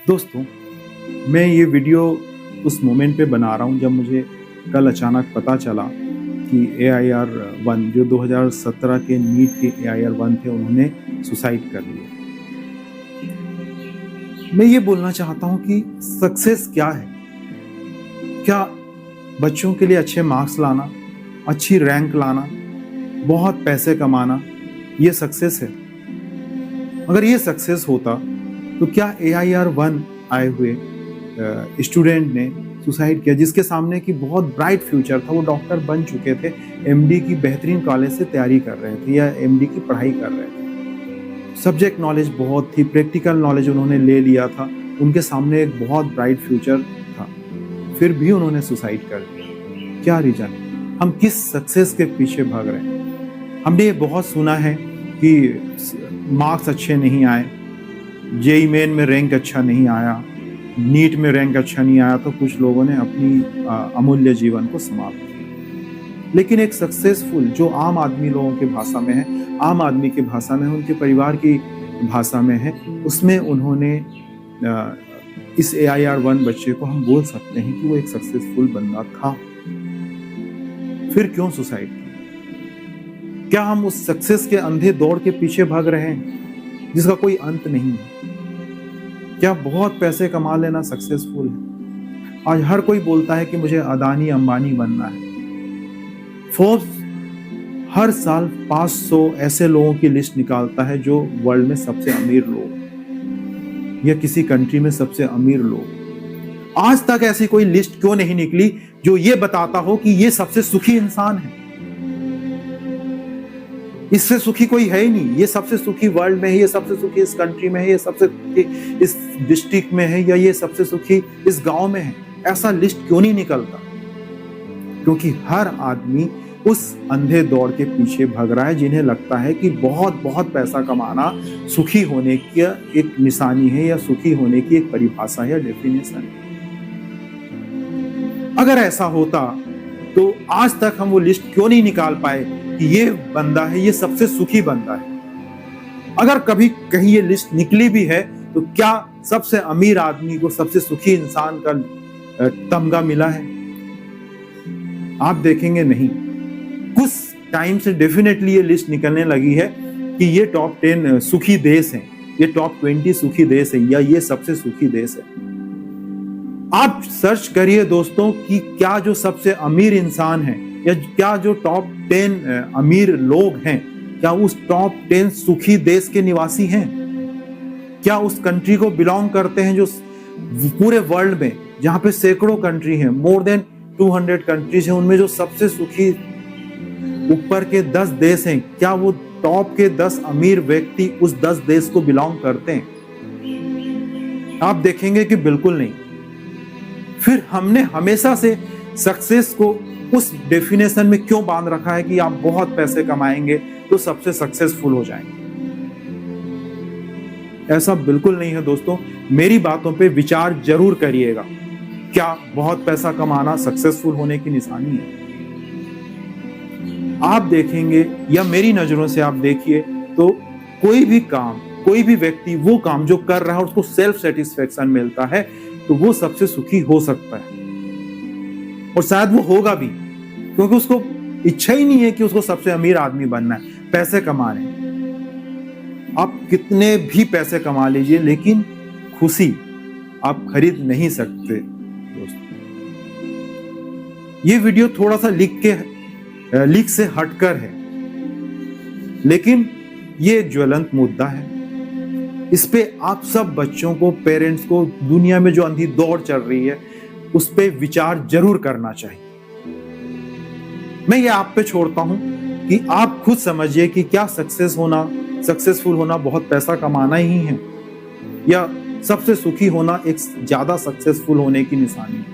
दोस्तों, मैं ये वीडियो उस मोमेंट पे बना रहा हूँ जब मुझे कल अचानक पता चला कि AIR-1 जो 2017 के नीट के AIR-1 थे, उन्होंने सुसाइड कर लिया। मैं ये बोलना चाहता हूँ कि सक्सेस क्या है? क्या बच्चों के लिए अच्छे मार्क्स लाना, अच्छी रैंक लाना, बहुत पैसे कमाना, ये सक्सेस है? अगर ये सक्सेस होता तो क्या AIR-1 आए हुए स्टूडेंट ने सुसाइड किया, जिसके सामने की बहुत ब्राइट फ्यूचर था? वो डॉक्टर बन चुके थे, MD की बेहतरीन कॉलेज से तैयारी कर रहे थे या MD की पढ़ाई कर रहे थे। सब्जेक्ट नॉलेज बहुत थी, प्रैक्टिकल नॉलेज उन्होंने ले लिया था, उनके सामने एक बहुत ब्राइट फ्यूचर था, फिर भी उन्होंने सुसाइड कर दिया। क्या रीजन? हम किस सक्सेस के पीछे भाग रहे हैं? हमने ये बहुत सुना है कि मार्क्स अच्छे नहीं आए, JEE मेन में रैंक अच्छा नहीं आया, नीट में रैंक अच्छा नहीं आया, तो कुछ लोगों ने अपनी अमूल्य जीवन को समाप्त किया। लेकिन एक सक्सेसफुल जो आम आदमी लोगों की भाषा में है, आम आदमी की भाषा में है, उनके परिवार की भाषा में है, उसमें उन्होंने इस AIR-1 बच्चे को हम बोल सकते हैं कि वो एक सक्सेसफुल बंदा था। फिर क्यों सुसाइड किया? क्या हम उस सक्सेस के अंधे दौड़ के पीछे भाग रहे हैं जिसका कोई अंत नहीं है? क्या बहुत पैसे कमा लेना सक्सेसफुल है? आज हर कोई बोलता है कि मुझे अदानी अंबानी बनना है। फोर्ब्स हर साल 500 ऐसे लोगों की लिस्ट निकालता है जो वर्ल्ड में सबसे अमीर लोग या किसी कंट्री में सबसे अमीर लोग। आज तक ऐसी कोई लिस्ट क्यों नहीं निकली जो ये बताता हो कि ये सबसे सुखी इंसान है? इससे सुखी कोई है ही नहीं। ये सबसे सुखी वर्ल्ड में है, ये सबसे सुखी इस कंट्री में है, ये सबसे सुखी इस डिस्ट्रिक्ट में है, या ये सबसे सुखी इस गांव में है। ऐसा लिस्ट क्यों नहीं निकलता? क्योंकि हर आदमी उस अंधे दौड़ के पीछे भाग रहा है जिन्हें लगता है कि बहुत बहुत पैसा कमाना सुखी होने की एक निशानी है या सुखी होने की एक परिभाषा या डेफिनेशन। अगर ऐसा होता तो आज तक हम वो लिस्ट क्यों नहीं निकाल पाए कि ये बंदा है, ये सबसे सुखी बंदा है? अगर कभी कहीं ये लिस्ट निकली भी है तो क्या सबसे अमीर आदमी को सबसे सुखी इंसान का तमगा मिला है? आप देखेंगे नहीं। कुछ टाइम से डेफिनेटली ये लिस्ट निकलने लगी है कि ये टॉप 10 सुखी देश हैं, ये टॉप 20 सुखी देश है, या ये सबसे सुखी देश है। आप सर्च करिए दोस्तों कि क्या जो सबसे अमीर इंसान है या क्या जो टॉप 10 अमीर लोग हैं, क्या उस टॉप 10 सुखी देश के निवासी हैं? क्या उस कंट्री को बिलोंग करते हैं जो पूरे वर्ल्ड में, जहां पे सैकड़ों कंट्री हैं, मोर देन 200 कंट्रीज हैं, उनमें जो सबसे सुखी ऊपर के 10 देश हैं, क्या वो टॉप के 10 अमीर व्यक्ति उस 10 देश को बिलोंग करते हैं? आप देखेंगे कि बिल्कुल नहीं। फिर हमने हमेशा से सक्सेस को उस डेफिनेशन में क्यों बांध रखा है कि आप बहुत पैसे कमाएंगे तो सबसे सक्सेसफुल हो जाएंगे? ऐसा बिल्कुल नहीं है दोस्तों। मेरी बातों पे विचार जरूर करिएगा। क्या बहुत पैसा कमाना सक्सेसफुल होने की निशानी है? आप देखेंगे या मेरी नजरों से आप देखिए तो कोई भी काम, कोई भी व्यक्ति वो काम जो कर रहा है उसको सेल्फ सेटिस्फेक्शन मिलता है तो वो सबसे सुखी हो सकता है, और शायद वो होगा भी, क्योंकि उसको इच्छा ही नहीं है कि उसको सबसे अमीर आदमी बनना है, पैसे कमाने। आप कितने भी पैसे कमा लीजिए लेकिन खुशी आप खरीद नहीं सकते दोस्तों। ये वीडियो थोड़ा सा लीक से हटकर है, लेकिन ये एक ज्वलंत मुद्दा है। इस पे आप सब बच्चों को, पेरेंट्स को, दुनिया में जो अंधी दौड़ चल रही है उस पे विचार जरूर करना चाहिए। मैं ये आप पे छोड़ता हूं कि आप खुद समझिए कि क्या सक्सेसफुल होना बहुत पैसा कमाना ही है, या सबसे सुखी होना एक ज्यादा सक्सेसफुल होने की निशानी है।